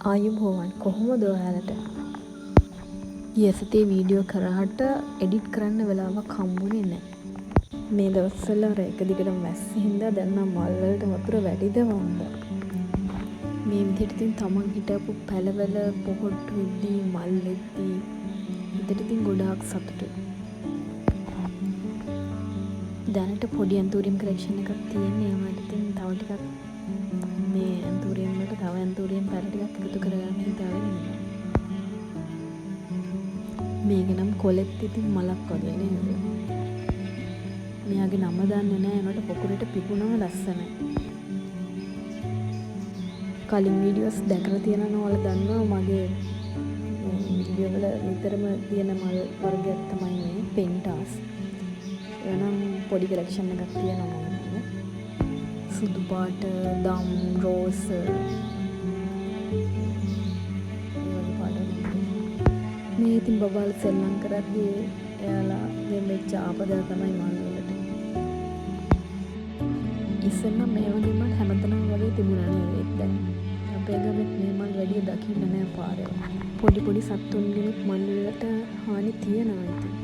ආයුබෝවන් කොහොමද ඔයාලට? ගිය සතියේ වීඩියෝ කරාට එඩිට් කරන්න වෙලාවක් හම්බුනේ නැහැ. මේ දවස්වල අර එක දිගටම වැස්ස හින්දා දැන් නම් මල් වලට වතුර වැඩිද වන්ද. මේ විදිහට ඉතින් තමන් හිටපු පැලවල පොහොට්ටු වෙද්දී මල් වෙද්දී හිතට ඉතින් ගොඩාක් සතුටුයි. දැනට පොඩි ඇන්තූරියම් කලෙක්ෂන් එකක් තියෙන්නේ. ඒවට ඉතින් තව ටිකක් මේ ඇන්තූරියම් වලට තව ඇන්තූරියම් පැල ටිකක් එකතු කරගන්න හිතාගෙන ඉන්නවා. මේක නම් කොලෙත් ඉතින් මලක් වගේ නේද? මෙයාගේ නම දන්නේ නැහැ. ඒනට පොකුරට පිපුණම ලස්සනයි. කලින් වීඩියෝස් දැකලා තියෙනවා ඔයාලා දන්නවා මගේ වීඩියෝ වල නිතරම තියෙන මල් වර්ගයක් තමයි මේ පෙන්ටාස්. එනම් පොඩි කලෙක්ෂන් එකක් තියෙනවා මම. සුදු පාට, දම්, රෝස් මේ ඉතින් බබාලා සෙල්ලම් කරද්දී එයාලා මෙච්ච ආපදා තමයි මල් වලට. ඉස්සෙල්ලා මේ වගේ මල් හැමතැනම වගේ තිබුණා නේද? දැන් අපේ ගමේ මේ මල් වැඩි දකින්න නෑ පාරේ. පොඩි පොඩි සත්තුන්ගේ මල් වලට හානි තියනවා ඉතින්.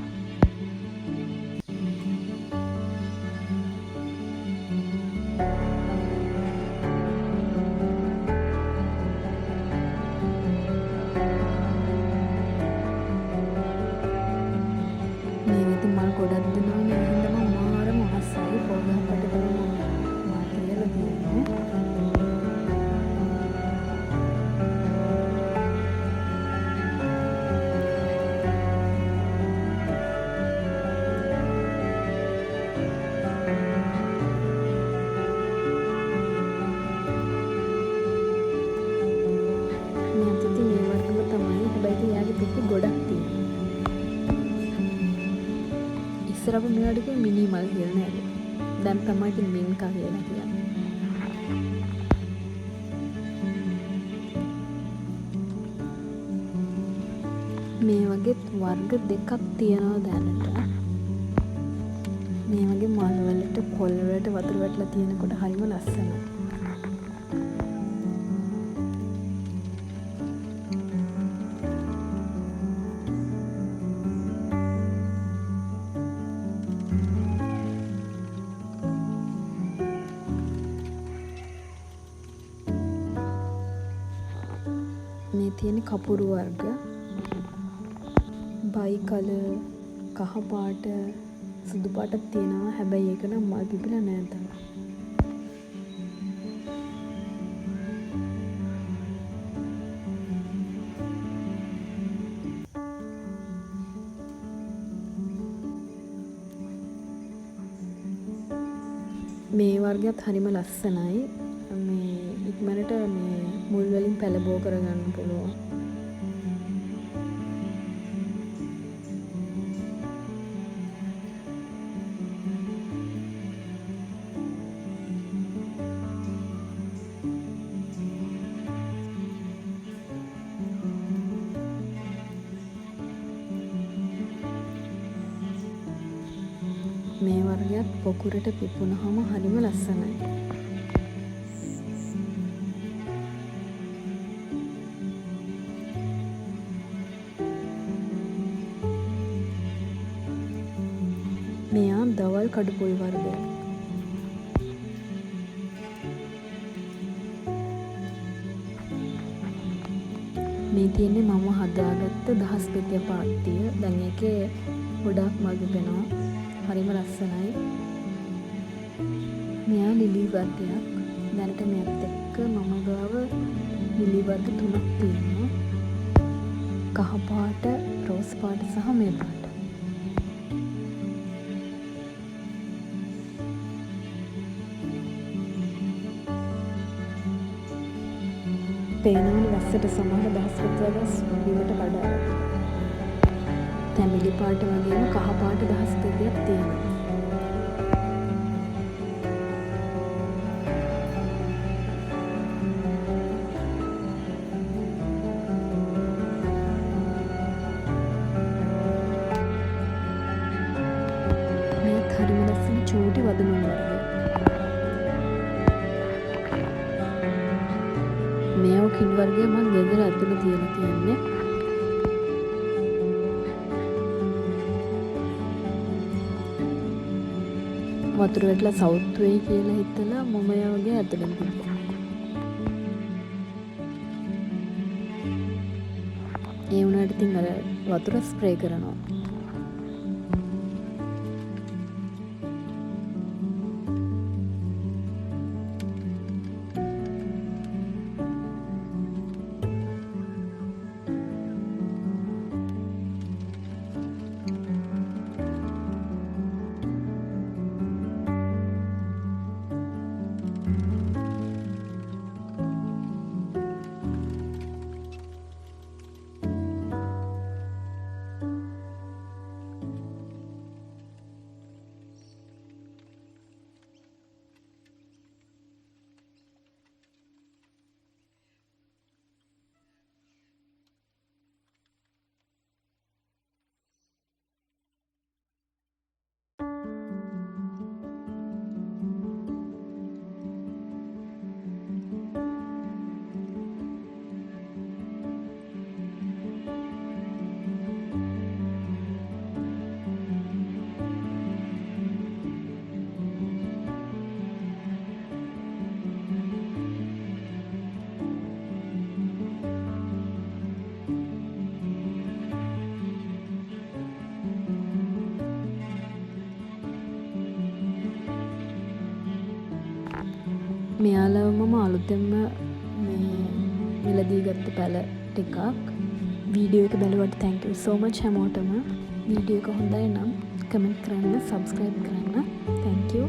මල් ගොඩක් දෙනවා නේ. හින්දා මම මාරම හස්සයි පොගහකට බලන්න මා කියලා තියෙන්නේ. මේ අතින් මේ වර්ගම තමයි. හැබැයි යාගේ පිටි ගොඩක් තියෙනවා. ඉස්සර අපි මේවට කිව්වේ මිනි මල් කියලා නේද? දැන් තමයි ඉතින් මින්කා කියලා කියන්නේ. මේ වගේ වර්ග දෙකක් තියෙනවා දැනට. මේ වගේ මල් වලට පොල් වලට වතුර වැටලා තියෙනකොට හරිම ලස්සනයි. මේ තියෙන කපුරු වර්ග බයි කලර්, කහ පාට, සුදු පාටක් තියෙනවා. හැබැයි ඒක නම් මල් පිපිලා නෑ තාම. මේ වර්ගයත් හරිම ලස්සනයි. මේ ඉක්මනට මේ මුල් වලින් පැලබෝ කරගන්න පුළුවන්. මේ වර්ගයත් පොකුරට පිපුණාම හරිම ලස්සනයි. මෙයා දවල් කඩුපොල් වර්ගයක්. මේ තියෙන්නේ මම හදාගත්ත දහස් පෙතිය පාට්ටිය. දැන් ඒකේ ගොඩාක් මල් වෙනවා. හරිම ලස්සනයි. මෙයා ලිලි වර්ගයක්. දැනට මෙයත් එක්ක මම ගාව ලිලි වර්ග 3ක් තියෙනවා. කහ පාට, රෝස් පාට සහ මේ පාට. පේනවනේ වැස්සට සමහර දහස් පෙතියස් බිමට වඩා. තැඹිලි පාට වගේම කහ පාට දහස් පෙතියක් තියෙනවා. මේත් හරිම ලස්සන චූටි වදුමන් වර්ගයක්. කිඩ් වර්ගය මම ගෙදර ඇතුළේ තියලා තියන්නේ. වතුර වැටලා සවුත් වෙයි කියලා හිතලා මම වගේ ඇතුළෙන් තිබ්බා. ඒ වුණාට ඉතින් අර වතුර ස්ප්‍රේ කරනවා. මෙයාලව මම අලුතෙන්ම මිලදී ගත්ත පැල ටිකක් වීඩියෝ එක බලුවට thank you so much හැමෝටම. වීඩියෝ එක හොඳයි නම් කමෙන්ට් කරන්න, subscribe කරන්න. thank you.